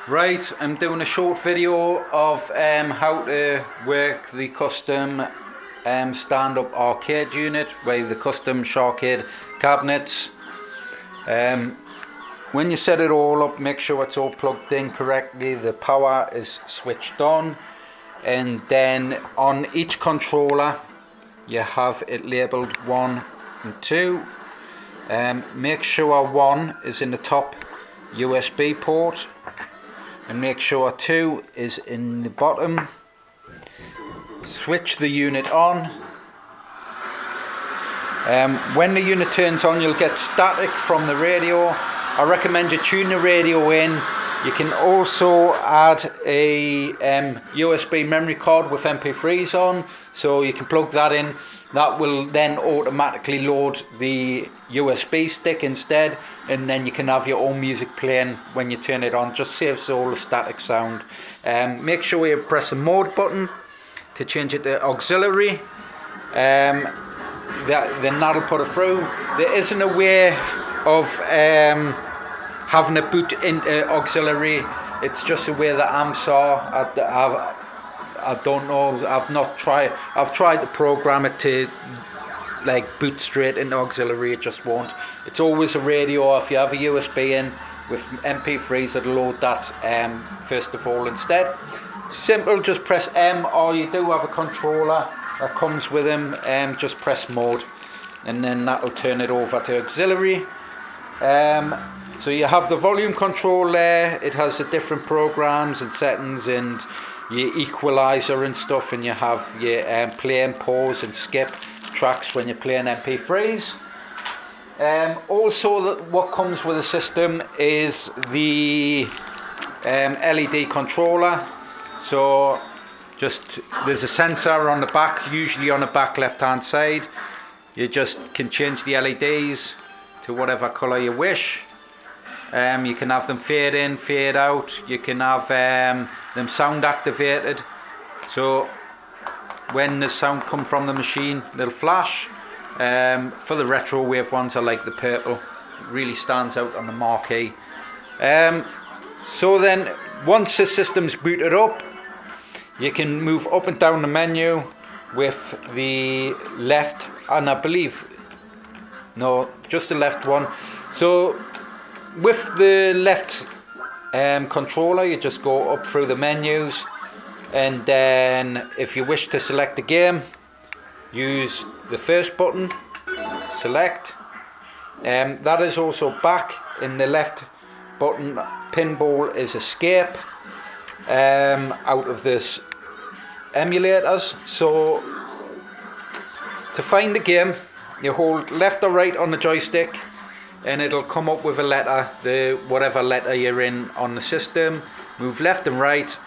Right, I'm doing a short video of how to work the custom stand-up arcade unit with the custom SHAR-KADE cabinets. When you set it all up, make sure it's all plugged in correctly, the power is switched on, and then on each controller you have it labelled 1 and 2. Make sure 1 is in the top USB port and make sure 2 is in the bottom. Switch the unit on. When the unit turns on, you'll get static from the radio. I recommend you tune the radio in. You can also add a USB memory card with MP3s on, so you can plug that in. That will then automatically load the USB stick instead, and then you can have your own music playing when you turn it on. Just saves all the static sound. Make sure you press the mode button to change it to auxiliary. Then that'll put it through. There isn't a way of having a boot into auxiliary. It's just the way the amps are. I don't know. I've tried to program it to like boot straight into auxiliary. It just won't. It's always a radio. If you have a USB in with MP3s, it'll load that first of all instead. Simple. Just press M, or you do have a controller that comes with them. Just press mode, and then that'll turn it over to auxiliary. So you have the volume control there. It has the different programs and settings and your equalizer and stuff, and you have your play and pause and skip tracks when you're playing MP3s. Also, what comes with the system is the LED controller. So there's a sensor on the back, usually on the back left hand side. You just can change the LEDs to whatever colour you wish. You can have them fade in, fade out. You can have them sound activated, so when the sound comes from the machine they'll flash. For the retro wave ones, I like the purple. It really stands out on the marquee. So then once the system's booted up, you can move up and down the menu with the left, and I believe no, just the left one. So with the left controller, you just go up through the menus, and then if you wish to select the game, use the first button, select. That is also back in the left button. Pinball is escape out of this emulators. So to find the game, you hold left or right on the joystick, and it'll come up with a letter, whatever letter you're in on the system. Move left and right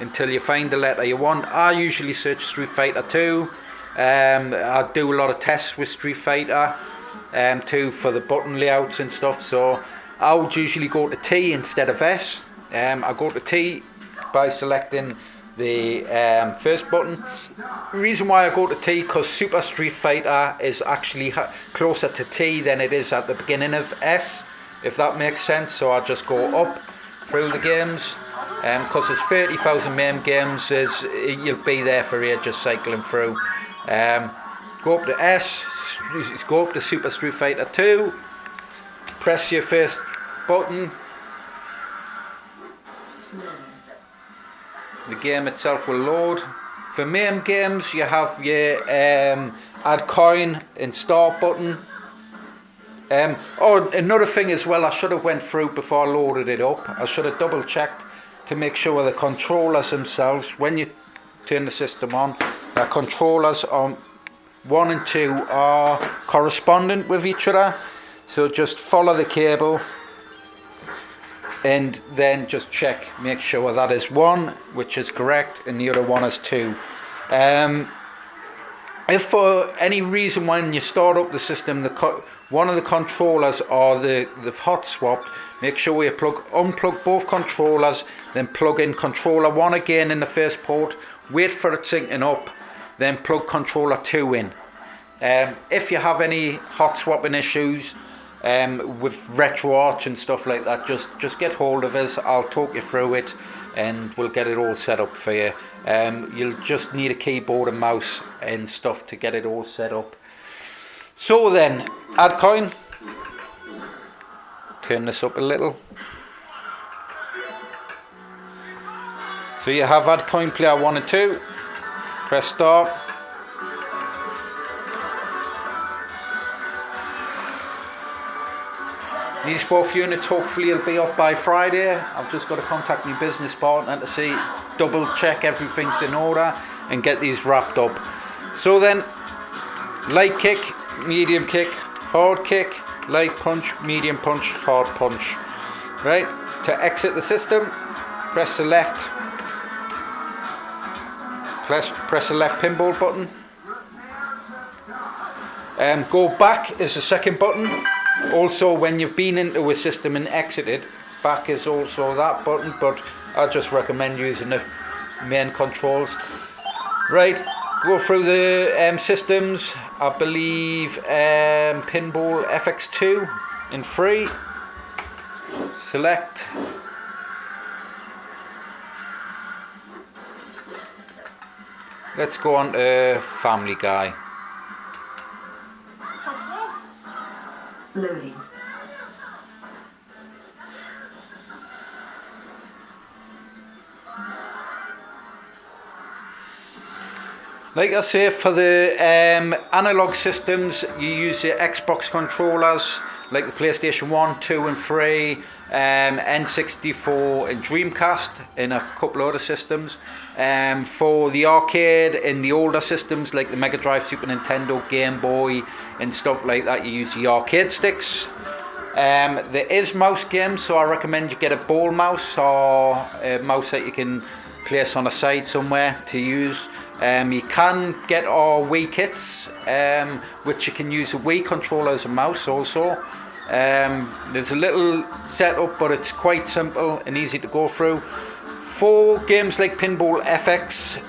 until you find the letter you want. I usually search Street Fighter 2. I do a lot of tests with Street Fighter 2 for the button layouts and stuff, so I would usually go to T instead of S. I go to T by selecting the first button. The reason why I go to T, because Super Street Fighter is actually closer to T than it is at the beginning of S, if that makes sense. So I just go up through the games, because there's 30,000 main games. You'll be there for ages cycling through. Go up to S, go up to Super Street Fighter 2, press your first button. The game itself will load. For main games, you have your add coin and start button. Oh, another thing as well, I should have went through before I loaded it up. I should have double checked to make sure the controllers themselves, when you turn the system on, the controllers on 1 and 2 are correspondent with each other. So just follow the cable and then just check, make sure that is 1, which is correct, and the other one is 2. If for any reason when you start up the system, one of the controllers or the hot swapped, make sure you unplug both controllers, then plug in controller 1 again in the first port, wait for it syncing up, then plug controller 2 in. If you have any hot swapping issues, with RetroArch and stuff like that, just get hold of us. I'll talk you through it and we'll get it all set up for you. You'll just need a keyboard and mouse and stuff to get it all set up. So then, add coin. Turn this up a little. So you have add coin player 1 and 2. Press start. These both units hopefully will be off by Friday. I've just got to contact my business partner to see, double check everything's in order and get these wrapped up. So then, light kick, medium kick, hard kick, light punch, medium punch, hard punch. Right, to exit the system, press the left. Press the left pinball button. Go back is the second button. Also, when you've been into a system and exited, back is also that button, but I just recommend using the main controls. Right, go through the systems. I believe Pinball FX2 in 3. Select. Let's go on to Family Guy. Loading. Like I say, for the analog systems, you use the Xbox controllers, like the PlayStation 1, 2 and 3, N64 and Dreamcast, and a couple other systems. For the arcade and the older systems like the Mega Drive, Super Nintendo, Game Boy and stuff like that, you use the arcade sticks. There is mouse games, so I recommend you get a ball mouse or a mouse that you can place on the side somewhere to use. You can get our Wii kits, which you can use a Wii controller as a mouse also. There's a little setup, but it's quite simple and easy to go through. For games like Pinball FX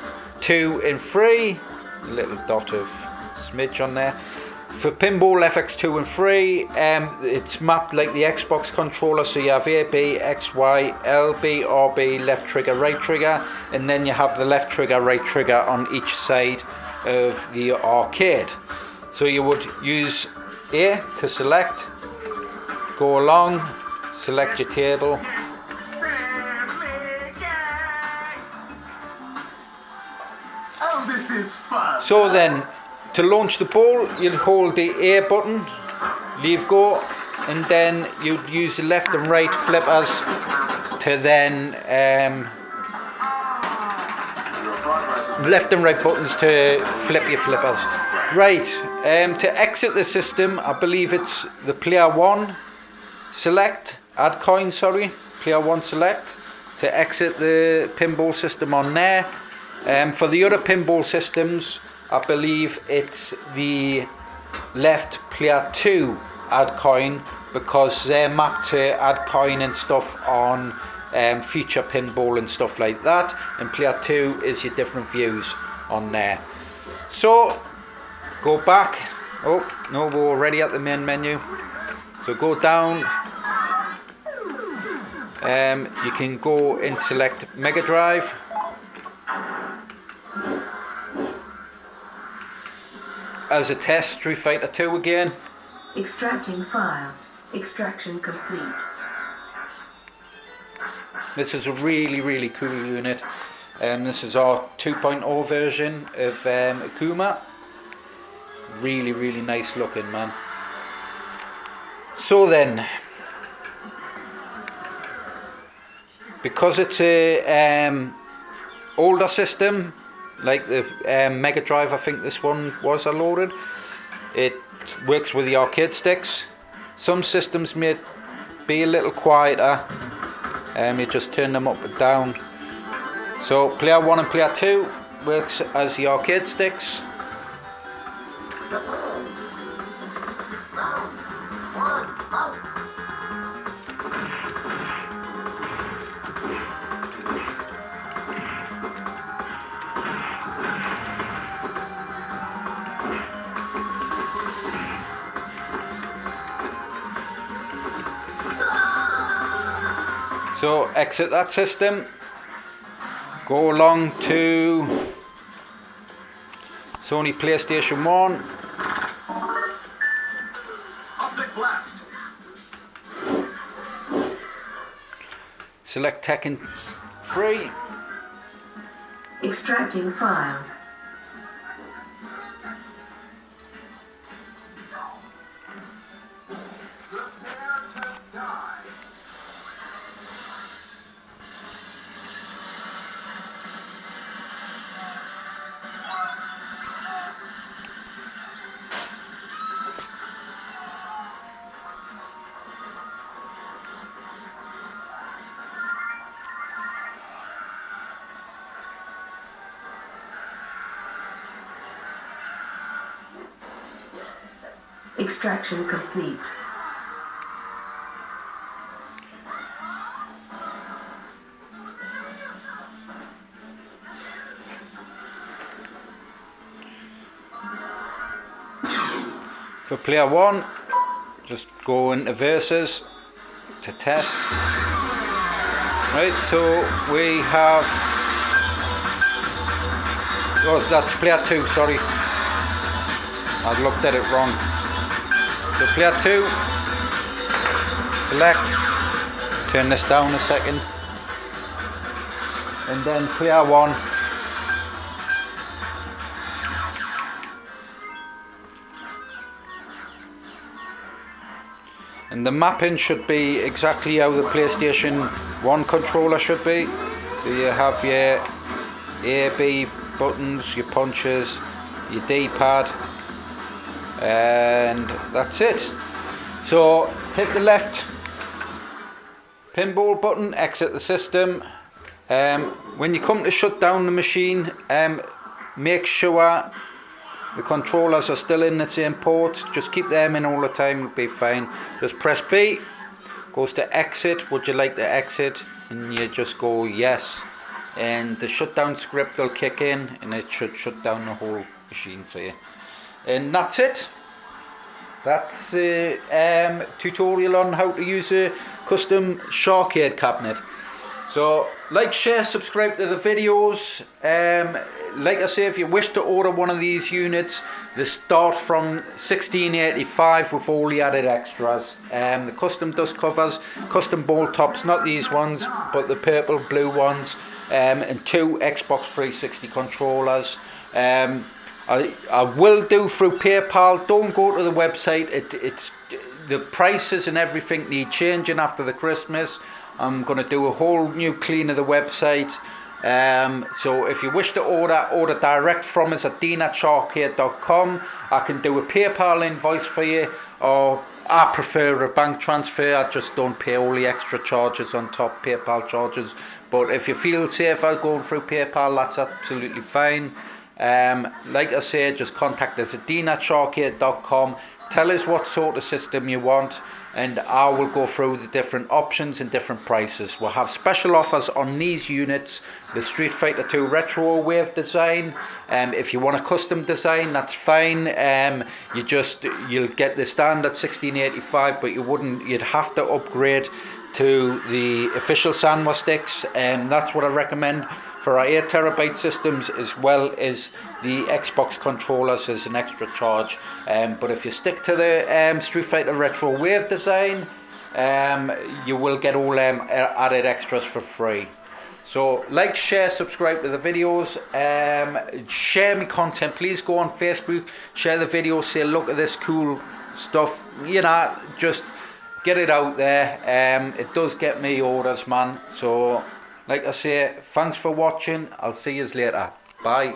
2 and 3, a little dot of smidge on there. For Pinball FX 2 and 3, it's mapped like the Xbox controller, so you have A, B, X, Y, L, B, R, B, left trigger, right trigger, and then you have the left trigger, right trigger on each side of the arcade. So you would use A to select, go along, select your table. Oh, this is fun. So then, to launch the ball, you'll hold the A button, leave go, and then you'd use the left and right flippers to then left and right buttons to flip your flippers. Right, to exit the system, I believe it's the player 1 select, add coin, sorry, player 1 select, to exit the pinball system on there. For the other pinball systems, I believe it's the left player 2 add coin, because they're mapped to add coin and stuff on future pinball and stuff like that, and player 2 is your different views on there. So go back. Oh no, we're already at the main menu, so go down. You can go and select Mega Drive. As a test, Street Fighter 2 again. Extracting file. Extraction complete. This is a really cool unit. This is our 2.0 version of Akuma. Really nice looking, man. So then, because it's a older system, like the Mega Drive, I think this one was loaded, it works with the arcade sticks. Some systems may be a little quieter, you just turn them up and down. So player 1 and player 2 works as the arcade sticks. So exit that system, go along to Sony PlayStation 1. Optic blast. Select Tekken 3. Extracting file. Extraction complete. For player 1, just go into versus to test. Right, so we have, oh, that's player 2, sorry, I looked at it wrong. So player 2, select, turn this down a second, and then player 1, and the mapping should be exactly how the PlayStation 1 controller should be. So you have your A, B buttons, your punches, your D-pad, and that's it. So hit the left pinball button, exit the system. When you come to shut down the machine, make sure the controllers are still in the same ports. Just keep them in all the time, it'll be fine. Just press B, goes to exit. Would you like to exit? And you just go yes, and the shutdown script will kick in, and it should shut down the whole machine for you. And that's it. That's a tutorial on how to use a custom SHAR-KADE cabinet. So like, share, subscribe to the videos. Like I say, if you wish to order one of these units, they start from $16.85 with all the added extras. The custom dust covers, custom ball tops, not these ones, but the purple blue ones, and 2 Xbox 360 controllers. I will do through PayPal. Don't go to the website. It's the prices and everything need changing after the Christmas. I'm going to do a whole new clean of the website. So if you wish to order direct from us at dean@sharkade.com. I can do a PayPal invoice for you, or I prefer a bank transfer. I just don't pay all the extra charges on top, PayPal charges. But if you feel safer going through PayPal, that's absolutely fine. Like I say, just contact us at dean@sharkade.com. Tell us what sort of system you want, and I will go through the different options and different prices. We'll have special offers on these units. The Street Fighter 2 Retro Wave design. If you want a custom design, that's fine. You'll get the standard $16.85, but you'd have to upgrade to the official Sanwa sticks, and that's what I recommend for our 8TB systems, as well as the Xbox controllers as an extra charge. But if you stick to the Street Fighter Retro Wave design, you will get all added extras for free. So like, share, subscribe to the videos, share my content. Please go on Facebook, share the videos, say look at this cool stuff, you know, just get it out there. It does get me orders, man. So like I say, thanks for watching. I'll see you later. Bye.